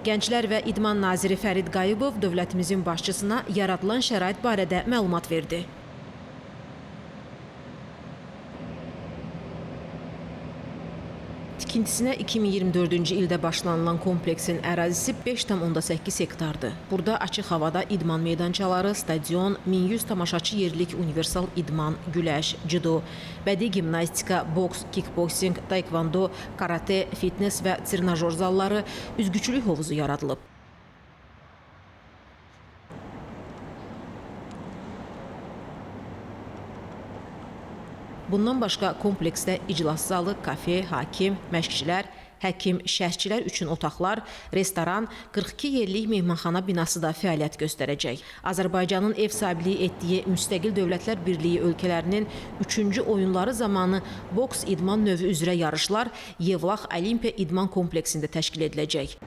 Gənclər və İdman naziri Fərid Qayıbov dövlətimizin başçısına yaradılan şərait barədə məlumat verdi. Tikintisinə 2024-cü ildə başlanılan kompleksin ərazisi 5,8 hektardır. Burada açıq havada idman meydançaları, stadion, 1100 tamaşaçı yerlik universal idman, güləş, judo, bədii gimnastika, boks, kickboksing, taekvondo, karate, fitness və trenajör zalları, üzgüçülük hovuzu yaradılıb. Bundan başqa kompleksdə iclas zalı, kafe, hakim, məşqçilər, həkim, şərhçilər üçün otaqlar, restoran, 42 yerlik mehmanxana binası da fəaliyyət göstərəcək. Azərbaycanın ev sahibliyi etdiyi Müstəqil Dövlətlər Birliyi ölkələrinin 3-cü oyunları zamanı boks idman növü üzrə yarışlar Yevlax Olimpiya İdman kompleksində təşkil ediləcək.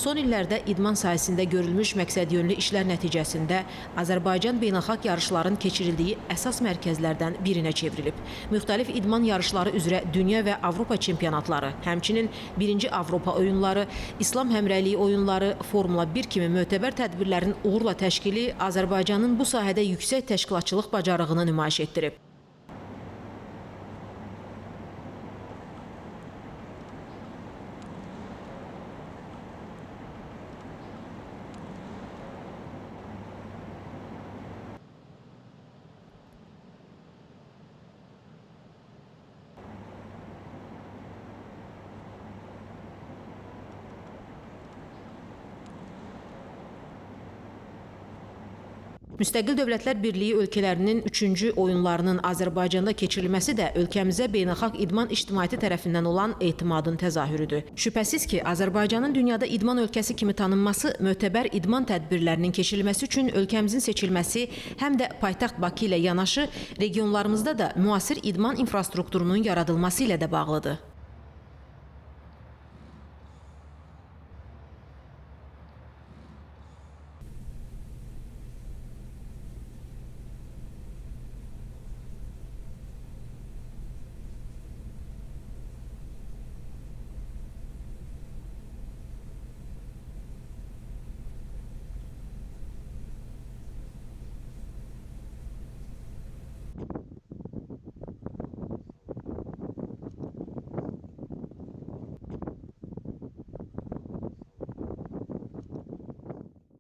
Son illərdə idman sahəsində görülmüş məqsədyönlü işlər nəticəsində Azərbaycan beynəlxalq yarışların keçirildiyi əsas mərkəzlərdən birinə çevrilib. Müxtəlif idman yarışları üzrə dünya və Avropa çempionatları, həmçinin 1-ci Avropa oyunları, İslam həmrəyliyi oyunları, Formula 1 kimi mötəbər tədbirlərin uğurla təşkili Azərbaycanın bu sahədə yüksək təşkilatçılıq bacarığını nümayiş etdirib. Müstəqil Dövlətlər Birliyi ölkələrinin 3-cü oyunlarının Azərbaycanda keçirilməsi də ölkəmizə beynəlxalq idman ictimaiyyəti tərəfindən olan etimadın təzahürüdür. Şübhəsiz ki, Azərbaycanın dünyada idman ölkəsi kimi tanınması, mötəbər idman tədbirlərinin keçirilməsi üçün ölkəmizin seçilməsi, həm də paytaxt Bakı ilə yanaşı regionlarımızda da müasir idman infrastrukturunun yaradılması ilə də bağlıdır.